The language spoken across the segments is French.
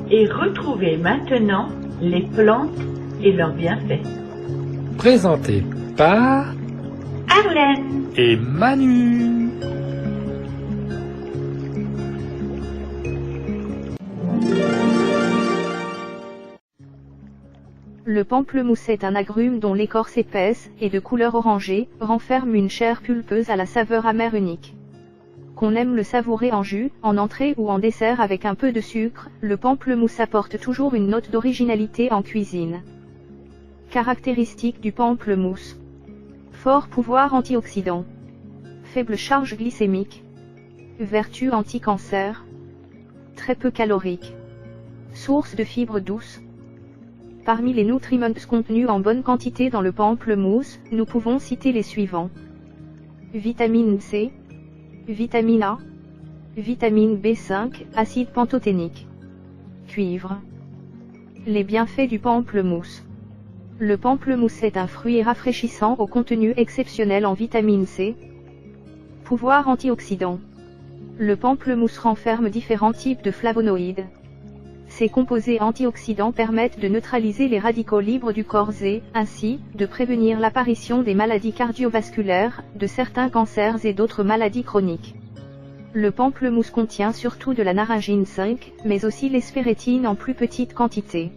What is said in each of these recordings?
et retrouvez maintenant les plantes et leurs bienfaits. Présenté par Arlène et Manu. Le pamplemousse est un agrume dont l'écorce épaisse et de couleur orangée renferme une chair pulpeuse à la saveur amère unique. Qu'on aime le savourer en jus, en entrée ou en dessert avec un peu de sucre, le pamplemousse apporte toujours une note d'originalité en cuisine. Caractéristiques du pamplemousse. Fort pouvoir antioxydant. Faible charge glycémique. Vertu anti-cancer. Très peu calorique. Source de fibres douces. Parmi les nutriments contenus en bonne quantité dans le pamplemousse, nous pouvons citer les suivants. Vitamine C, vitamine A, vitamine B5, acide pantothénique. Cuivre. Les bienfaits du pamplemousse. Le pamplemousse est un fruit rafraîchissant au contenu exceptionnel en vitamine C. Pouvoir antioxydant. Le pamplemousse renferme différents types de flavonoïdes. Ces composés antioxydants permettent de neutraliser les radicaux libres du corps et, ainsi, de prévenir l'apparition des maladies cardiovasculaires, de certains cancers et d'autres maladies chroniques. Le pamplemousse contient surtout de la naringine 5, mais aussi l'hespérétine en plus petite quantité.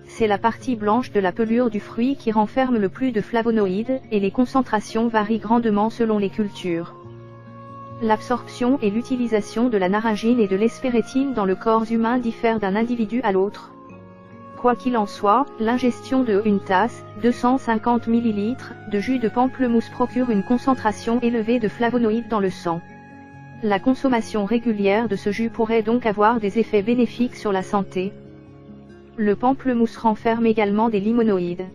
C'est la partie blanche de la pelure du fruit qui renferme le plus de flavonoïdes, et les concentrations varient grandement selon les cultures. L'absorption et l'utilisation de la naringine et de l'hespérétine dans le corps humain diffèrent d'un individu à l'autre. Quoi qu'il en soit, l'ingestion de une tasse, 250 ml, de jus de pamplemousse procure une concentration élevée de flavonoïdes dans le sang. La consommation régulière de ce jus pourrait donc avoir des effets bénéfiques sur la santé. Le pamplemousse renferme également des limonoïdes.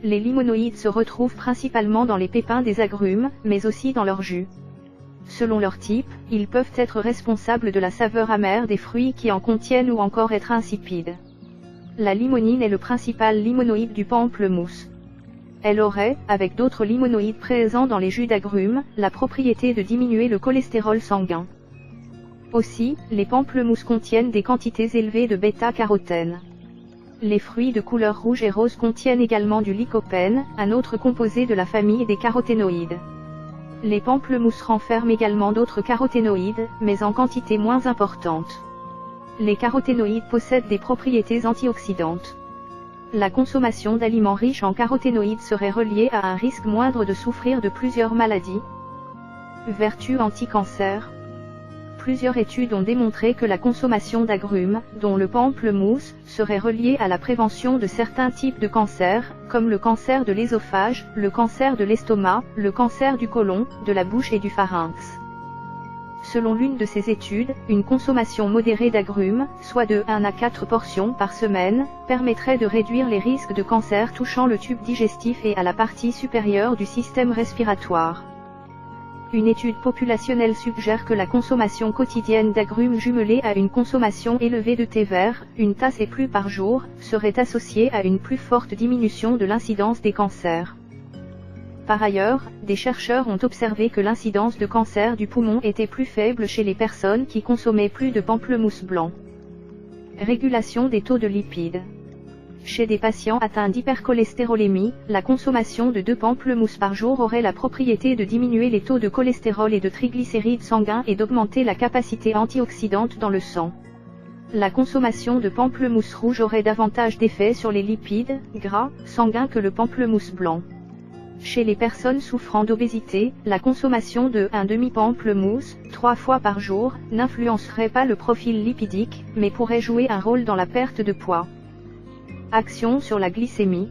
Les limonoïdes se retrouvent principalement dans les pépins des agrumes, mais aussi dans leur jus. Selon leur type, ils peuvent être responsables de la saveur amère des fruits qui en contiennent ou encore être insipides. La limonine est le principal limonoïde du pamplemousse. Elle aurait, avec d'autres limonoïdes présents dans les jus d'agrumes, la propriété de diminuer le cholestérol sanguin. Aussi, les pamplemousses contiennent des quantités élevées de bêta-carotène. Les fruits de couleur rouge et rose contiennent également du lycopène, un autre composé de la famille des caroténoïdes. Les pamplemousses renferment également d'autres caroténoïdes, mais en quantité moins importante. Les caroténoïdes possèdent des propriétés antioxydantes. La consommation d'aliments riches en caroténoïdes serait reliée à un risque moindre de souffrir de plusieurs maladies. Vertus anti-cancer. Plusieurs études ont démontré que la consommation d'agrumes, dont le pamplemousse, serait reliée à la prévention de certains types de cancers, comme le cancer de l'ésophage, le cancer de l'estomac, le cancer du côlon, de la bouche et du pharynx. Selon l'une de ces études, une consommation modérée d'agrumes, soit de 1 à 4 portions par semaine, permettrait de réduire les risques de cancer touchant le tube digestif et à la partie supérieure du système respiratoire. Une étude populationnelle suggère que la consommation quotidienne d'agrumes jumelée à une consommation élevée de thé vert, une tasse et plus par jour, serait associée à une plus forte diminution de l'incidence des cancers. Par ailleurs, des chercheurs ont observé que l'incidence de cancer du poumon était plus faible chez les personnes qui consommaient plus de pamplemousse blanc. Régulation des taux de lipides. Chez des patients atteints d'hypercholestérolémie, la consommation de 2 pamplemousses par jour aurait la propriété de diminuer les taux de cholestérol et de triglycérides sanguins et d'augmenter la capacité antioxydante dans le sang. La consommation de pamplemousse rouge aurait davantage d'effet sur les lipides, gras, sanguins que le pamplemousse blanc. Chez les personnes souffrant d'obésité, la consommation de un demi-pamplemousse, 3 fois par jour, n'influencerait pas le profil lipidique, mais pourrait jouer un rôle dans la perte de poids. Action sur la glycémie.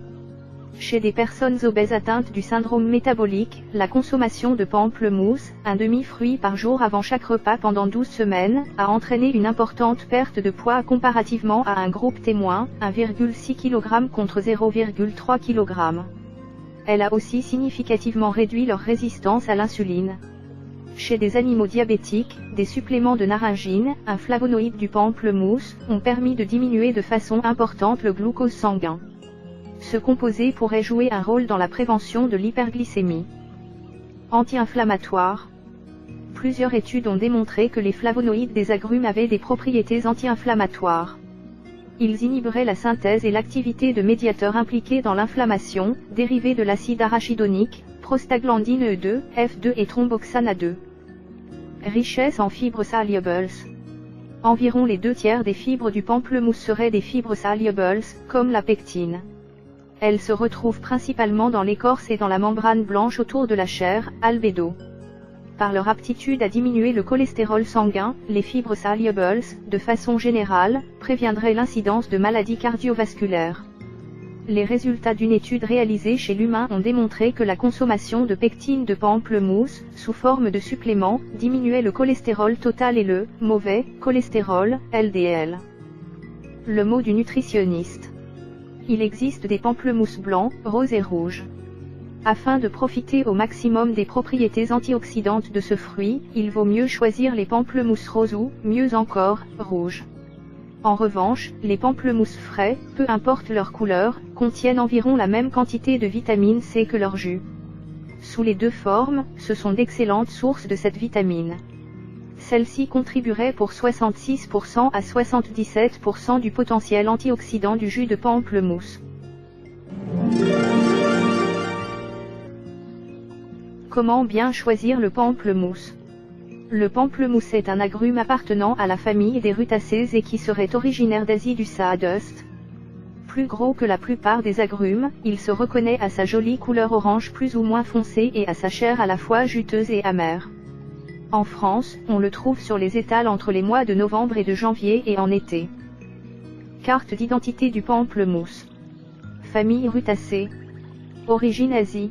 Chez des personnes obèses atteintes du syndrome métabolique, la consommation de pamplemousse, un demi-fruit par jour avant chaque repas pendant 12 semaines, a entraîné une importante perte de poids comparativement à un groupe témoin, 1,6 kg contre 0,3 kg. Elle a aussi significativement réduit leur résistance à l'insuline. Chez des animaux diabétiques, des suppléments de naringine, un flavonoïde du pamplemousse, ont permis de diminuer de façon importante le glucose sanguin. Ce composé pourrait jouer un rôle dans la prévention de l'hyperglycémie. Anti-inflammatoire. Plusieurs études ont démontré que les flavonoïdes des agrumes avaient des propriétés anti-inflammatoires. Ils inhiberaient la synthèse et l'activité de médiateurs impliqués dans l'inflammation, dérivés de l'acide arachidonique, prostaglandine E2, F2 et thromboxane A2. Richesse en fibres solubles. Environ les 2/3 des fibres du pamplemousse seraient des fibres solubles, comme la pectine. Elles se retrouvent principalement dans l'écorce et dans la membrane blanche autour de la chair, albédo. Par leur aptitude à diminuer le cholestérol sanguin, les fibres solubles, de façon générale, préviendraient l'incidence de maladies cardiovasculaires. Les résultats d'une étude réalisée chez l'humain ont démontré que la consommation de pectine de pamplemousse, sous forme de supplément, diminuait le cholestérol total et le « mauvais » cholestérol, LDL. Le mot du nutritionniste. Il existe des pamplemousses blancs, roses et rouges. Afin de profiter au maximum des propriétés antioxydantes de ce fruit, il vaut mieux choisir les pamplemousses roses ou, mieux encore, rouges. En revanche, les pamplemousses frais, peu importe leur couleur, contiennent environ la même quantité de vitamine C que leur jus. Sous les deux formes, ce sont d'excellentes sources de cette vitamine. Celle-ci contribuerait pour 66% à 77% du potentiel antioxydant du jus de pamplemousse. Comment bien choisir le pamplemousse? Le pamplemousse est un agrume appartenant à la famille des rutacées et qui serait originaire d'Asie du Sud-Est. Plus gros que la plupart des agrumes, il se reconnaît à sa jolie couleur orange plus ou moins foncée et à sa chair à la fois juteuse et amère. En France, on le trouve sur les étals entre les mois de novembre et de janvier et en été. Carte d'identité du pamplemousse. Famille rutacée. Origine Asie.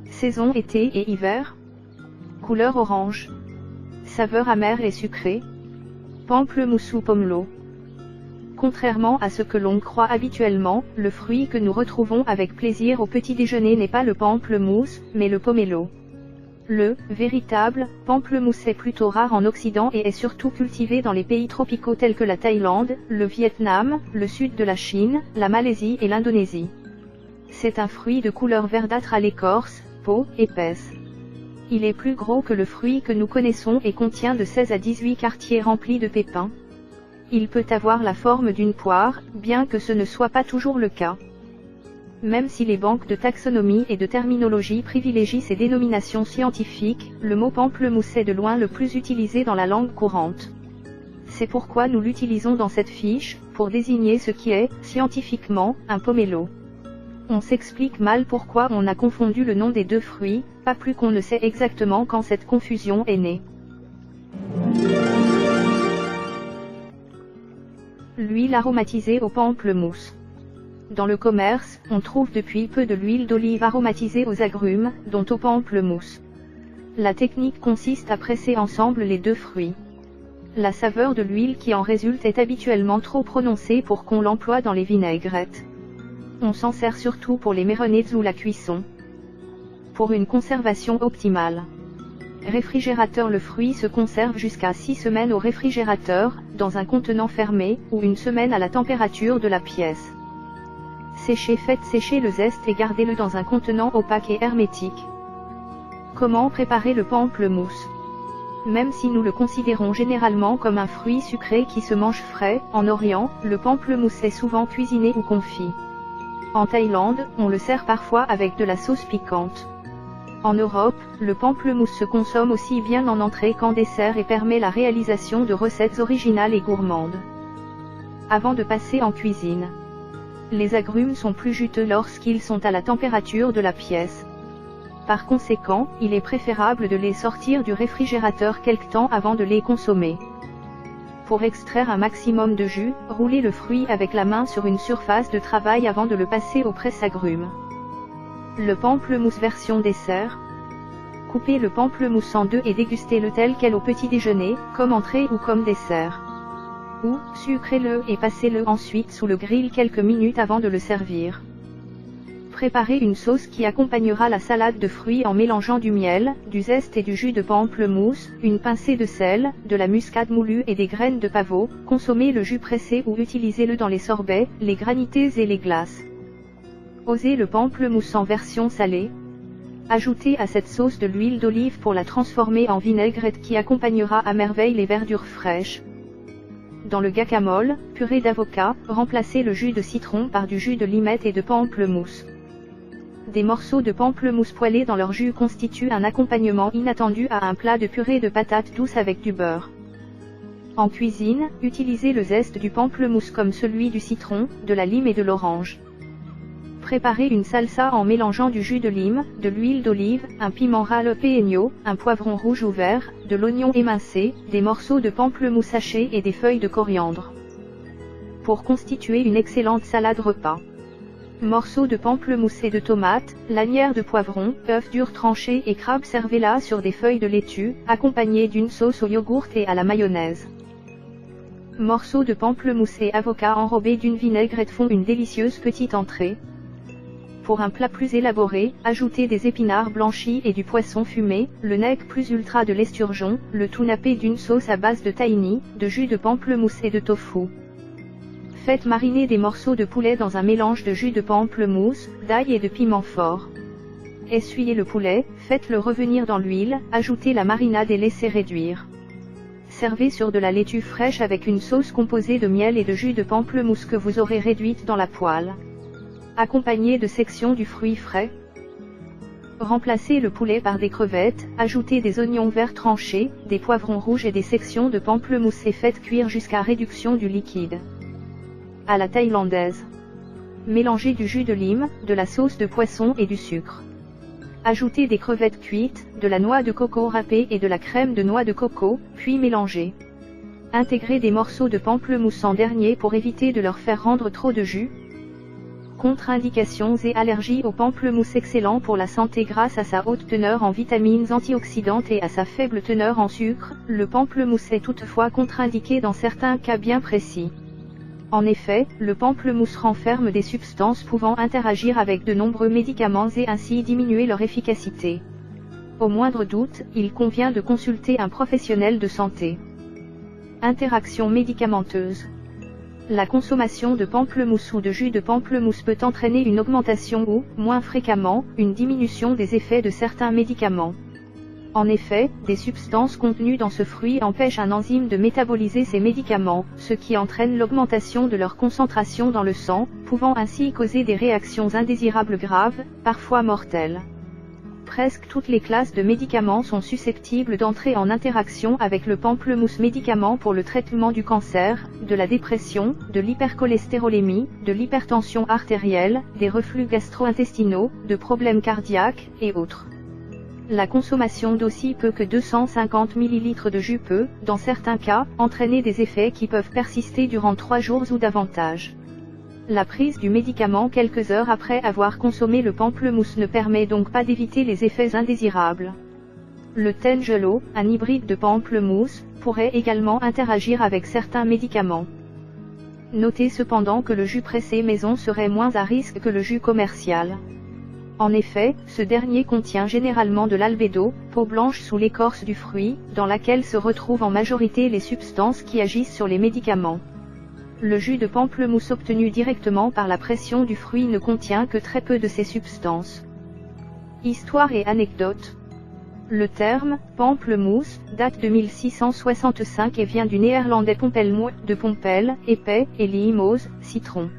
Saison été et hiver. Couleur orange. Saveur amère et sucrée. Pamplemousse ou pomelo. Contrairement à ce que l'on croit habituellement, le fruit que nous retrouvons avec plaisir au petit déjeuner n'est pas le pamplemousse, mais le pomelo. Le véritable pamplemousse est plutôt rare en Occident et est surtout cultivé dans les pays tropicaux tels que la Thaïlande, le Vietnam, le sud de la Chine, la Malaisie et l'Indonésie. C'est un fruit de couleur verdâtre à l'écorce, peau épaisse. Il est plus gros que le fruit que nous connaissons et contient de 16 à 18 quartiers remplis de pépins. Il peut avoir la forme d'une poire, bien que ce ne soit pas toujours le cas. Même si les banques de taxonomie et de terminologie privilégient ces dénominations scientifiques, le mot pamplemousse est de loin le plus utilisé dans la langue courante. C'est pourquoi nous l'utilisons dans cette fiche, pour désigner ce qui est, scientifiquement, un pomelo. On s'explique mal pourquoi on a confondu le nom des deux fruits, pas plus qu'on ne sait exactement quand cette confusion est née. L'huile aromatisée au pamplemousse. Dans le commerce, on trouve depuis peu de l'huile d'olive aromatisée aux agrumes, dont au pamplemousse. La technique consiste à presser ensemble les deux fruits. La saveur de l'huile qui en résulte est habituellement trop prononcée pour qu'on l'emploie dans les vinaigrettes. On s'en sert surtout pour les marinades ou la cuisson. Pour une conservation optimale. Réfrigérateur. Le fruit se conserve jusqu'à 6 semaines au réfrigérateur, dans un contenant fermé, ou 1 semaine à la température de la pièce. Sécher. Faites sécher le zeste et gardez-le dans un contenant opaque et hermétique. Comment préparer le pamplemousse? Même si nous le considérons généralement comme un fruit sucré qui se mange frais, en Orient, le pamplemousse est souvent cuisiné ou confit. En Thaïlande, on le sert parfois avec de la sauce piquante. En Europe, le pamplemousse se consomme aussi bien en entrée qu'en dessert et permet la réalisation de recettes originales et gourmandes. Avant de passer en cuisine. Les agrumes sont plus juteux lorsqu'ils sont à la température de la pièce. Par conséquent, il est préférable de les sortir du réfrigérateur quelque temps avant de les consommer. Pour extraire un maximum de jus, roulez le fruit avec la main sur une surface de travail avant de le passer au presse-agrumes. Le pamplemousse version dessert. Coupez le pamplemousse en deux et dégustez-le tel quel au petit déjeuner, comme entrée ou comme dessert. Ou, sucrez-le et passez-le ensuite sous le grill quelques minutes avant de le servir. Préparez une sauce qui accompagnera la salade de fruits en mélangeant du miel, du zeste et du jus de pamplemousse, une pincée de sel, de la muscade moulue et des graines de pavot. Consommez le jus pressé ou utilisez-le dans les sorbets, les granités et les glaces. Osez le pamplemousse en version salée. Ajoutez à cette sauce de l'huile d'olive pour la transformer en vinaigrette qui accompagnera à merveille les verdures fraîches. dans le guacamole, purée d'avocat, remplacez le jus de citron par du jus de limette et de pamplemousse. Des morceaux de pamplemousse poêlés dans leur jus constituent un accompagnement inattendu à un plat de purée de patates douces avec du beurre. En cuisine, utilisez le zeste du pamplemousse comme celui du citron, de la lime et de l'orange. Préparez une salsa en mélangeant du jus de lime, de l'huile d'olive, un piment jalapeno, un poivron rouge ou vert, de l'oignon émincé, des morceaux de pamplemousse hachés et des feuilles de coriandre. Pour constituer une excellente salade repas. Morceaux de pamplemousse et de tomates, lanières de poivron, œufs durs tranchés et crabes servez-la sur des feuilles de laitue, accompagnés d'une sauce au yogourt et à la mayonnaise. Morceaux de pamplemousse et avocat enrobés d'une vinaigrette font une délicieuse petite entrée. Pour un plat plus élaboré, ajoutez des épinards blanchis et du poisson fumé, le nec plus ultra de l'esturgeon, le tout nappé d'une sauce à base de tahini, de jus de pamplemousse et de tofu. Faites mariner des morceaux de poulet dans un mélange de jus de pamplemousse, d'ail et de piment fort. Essuyez le poulet, faites-le revenir dans l'huile, ajoutez la marinade et laissez réduire. Servez sur de la laitue fraîche avec une sauce composée de miel et de jus de pamplemousse que vous aurez réduite dans la poêle. Accompagné de sections du fruit frais. Remplacez le poulet par des crevettes, ajoutez des oignons verts tranchés, des poivrons rouges et des sections de pamplemousse et faites cuire jusqu'à réduction du liquide. À la thaïlandaise. Mélangez du jus de lime, de la sauce de poisson et du sucre. Ajoutez des crevettes cuites, de la noix de coco râpée et de la crème de noix de coco, puis mélangez. Intégrez des morceaux de pamplemousse en dernier pour éviter de leur faire rendre trop de jus. Contre-indications et allergies au pamplemousse. Excellent pour la santé grâce à sa haute teneur en vitamines antioxydantes et à sa faible teneur en sucre, le pamplemousse est toutefois contre-indiqué dans certains cas bien précis. En effet, le pamplemousse renferme des substances pouvant interagir avec de nombreux médicaments et ainsi diminuer leur efficacité. Au moindre doute, il convient de consulter un professionnel de santé. Interaction médicamenteuse. La consommation de pamplemousse ou de jus de pamplemousse peut entraîner une augmentation ou, moins fréquemment, une diminution des effets de certains médicaments. En effet, des substances contenues dans ce fruit empêchent un enzyme de métaboliser ces médicaments, ce qui entraîne l'augmentation de leur concentration dans le sang, pouvant ainsi causer des réactions indésirables graves, parfois mortelles. Presque toutes les classes de médicaments sont susceptibles d'entrer en interaction avec le pamplemousse. Médicaments pour le traitement du cancer, de la dépression, de l'hypercholestérolémie, de l'hypertension artérielle, des reflux gastro-intestinaux, de problèmes cardiaques, et autres. La consommation d'aussi peu que 250 ml de jus peut, dans certains cas, entraîner des effets qui peuvent persister durant 3 jours ou davantage. La prise du médicament quelques heures après avoir consommé le pamplemousse ne permet donc pas d'éviter les effets indésirables. Le Tengelo, un hybride de pamplemousse, pourrait également interagir avec certains médicaments. Notez cependant que le jus pressé maison serait moins à risque que le jus commercial. En effet, ce dernier contient généralement de l'albédo, peau blanche sous l'écorce du fruit, dans laquelle se retrouvent en majorité les substances qui agissent sur les médicaments. Le jus de pamplemousse obtenu directement par la pression du fruit ne contient que très peu de ces substances. Histoire et anecdote. Le terme « pamplemousse » date de 1665 et vient du néerlandais pompelmoe, de pompel, épais, et limose, citron.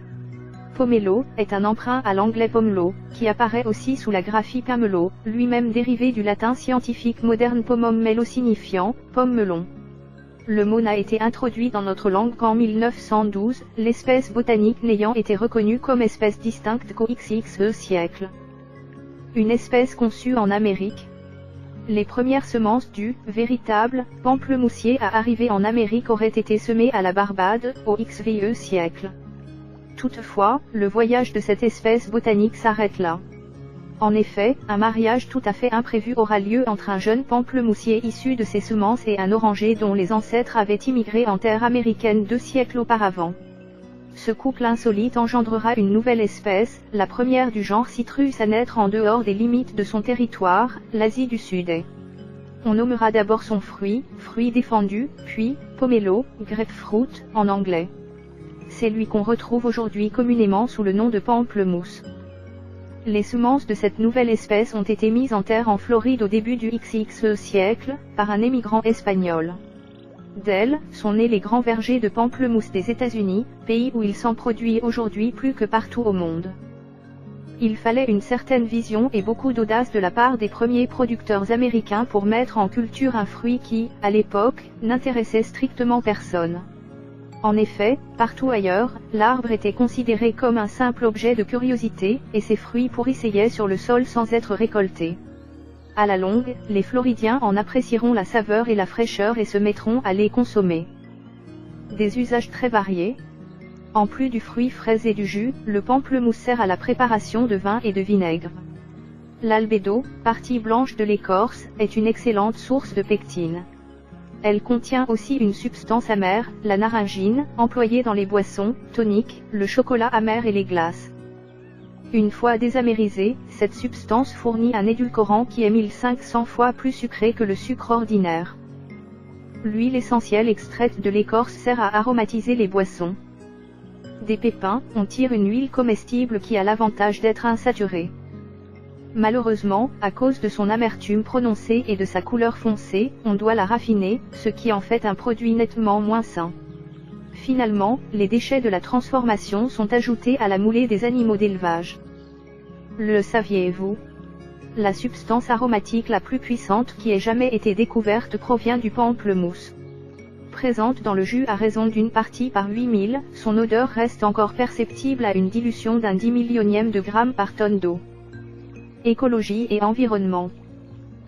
Pomelo est un emprunt à l'anglais pomelo, qui apparaît aussi sous la graphie pamelo, lui-même dérivé du latin scientifique moderne pomum melo signifiant « pomme melon ». Le mot n'a été introduit dans notre langue qu'en 1912, l'espèce botanique n'ayant été reconnue comme espèce distincte qu'au XXe siècle. Une espèce conçue en Amérique. Les premières semences du véritable pamplemoussier à arriver en Amérique auraient été semées à la Barbade, au XXe siècle. Toutefois, le voyage de cette espèce botanique s'arrête là. En effet, un mariage tout à fait imprévu aura lieu entre un jeune pamplemoussier issu de ces semences et un oranger dont les ancêtres avaient immigré en terre américaine 2 siècles auparavant. Ce couple insolite engendrera une nouvelle espèce, la première du genre Citrus à naître en dehors des limites de son territoire, l'Asie du Sud. On nommera d'abord son fruit défendu, puis, pomelo, grapefruit, en anglais. C'est lui qu'on retrouve aujourd'hui communément sous le nom de pamplemousse. Les semences de cette nouvelle espèce ont été mises en terre en Floride au début du XXe siècle, par un émigrant espagnol. D'elles sont nés les grands vergers de pamplemousse des États-Unis, pays où il s'en produit aujourd'hui plus que partout au monde. Il fallait une certaine vision et beaucoup d'audace de la part des premiers producteurs américains pour mettre en culture un fruit qui, à l'époque, n'intéressait strictement personne. En effet, partout ailleurs, l'arbre était considéré comme un simple objet de curiosité, et ses fruits pourrissaient sur le sol sans être récoltés. À la longue, les Floridiens en apprécieront la saveur et la fraîcheur et se mettront à les consommer. Des usages très variés. En plus du fruit frais et du jus, le pamplemousse sert à la préparation de vin et de vinaigre. L'albédo, partie blanche de l'écorce, est une excellente source de pectine. Elle contient aussi une substance amère, la naringine, employée dans les boissons, toniques, le chocolat amer et les glaces. Une fois désamérisée, cette substance fournit un édulcorant qui est 1500 fois plus sucré que le sucre ordinaire. L'huile essentielle extraite de l'écorce sert à aromatiser les boissons. Des pépins, on tire une huile comestible qui a l'avantage d'être insaturée. Malheureusement, à cause de son amertume prononcée et de sa couleur foncée, on doit la raffiner, ce qui en fait un produit nettement moins sain. Finalement, les déchets de la transformation sont ajoutés à la moulée des animaux d'élevage. Le saviez-vous? La substance aromatique la plus puissante qui ait jamais été découverte provient du pamplemousse. Présente dans le jus à raison d'une partie par 8000, son odeur reste encore perceptible à une dilution d'un 10 millionième de gramme par tonne d'eau. Écologie et environnement.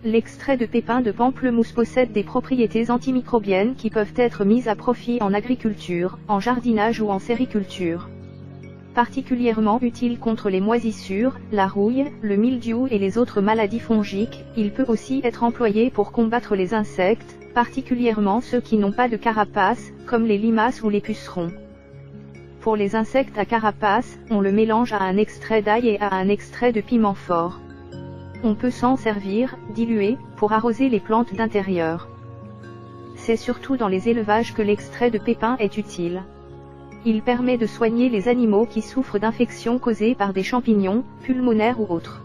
L'extrait de pépins de pamplemousse possède des propriétés antimicrobiennes qui peuvent être mises à profit en agriculture, en jardinage ou en sériculture. Particulièrement utile contre les moisissures, la rouille, le mildiou et les autres maladies fongiques, il peut aussi être employé pour combattre les insectes, particulièrement ceux qui n'ont pas de carapace, comme les limaces ou les pucerons. Pour les insectes à carapace, on le mélange à un extrait d'ail et à un extrait de piment fort. On peut s'en servir, dilué, pour arroser les plantes d'intérieur. C'est surtout dans les élevages que l'extrait de pépins est utile. Il permet de soigner les animaux qui souffrent d'infections causées par des champignons, pulmonaires ou autres.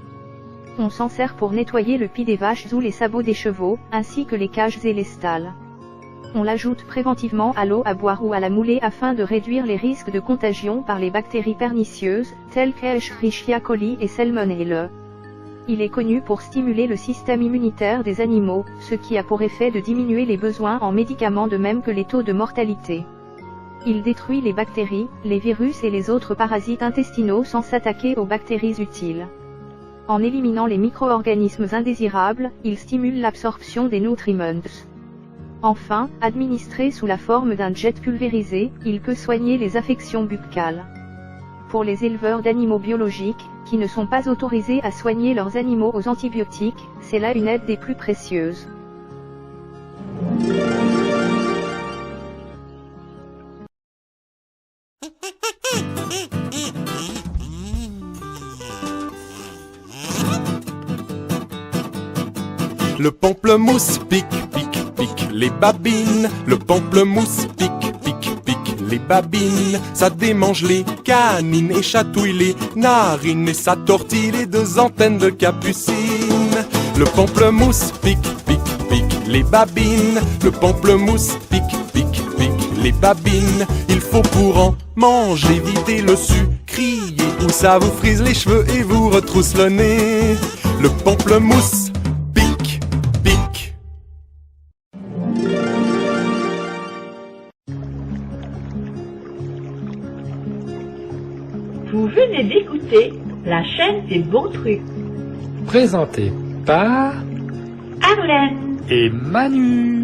On s'en sert pour nettoyer le pis des vaches ou les sabots des chevaux, ainsi que les cages et les stalles. On l'ajoute préventivement à l'eau à boire ou à la moulée afin de réduire les risques de contagion par les bactéries pernicieuses, telles qu'Escherichia coli et Salmonelle. Il est connu pour stimuler le système immunitaire des animaux, ce qui a pour effet de diminuer les besoins en médicaments de même que les taux de mortalité. Il détruit les bactéries, les virus et les autres parasites intestinaux sans s'attaquer aux bactéries utiles. En éliminant les micro-organismes indésirables, il stimule l'absorption des nutriments. Enfin, administré sous la forme d'un jet pulvérisé, il peut soigner les affections buccales. Pour les éleveurs d'animaux biologiques, qui ne sont pas autorisés à soigner leurs animaux aux antibiotiques, c'est là une aide des plus précieuses. Le pamplemousse pique, pique, pique les babines. Le pamplemousse pique, pique, pique les babines. Ça démange les canines et chatouille les narines. Et ça tortille les deux antennes de capucine. Le pamplemousse pique, pique, pique les babines. Le pamplemousse pique, pique, pique les babines. Il faut pour en manger vider le sucrier, ou ça vous frise les cheveux et vous retrousse le nez. Le pamplemousse Vous venez d'écouter la chaîne des bons trucs. Présenté par Arlène et Manu.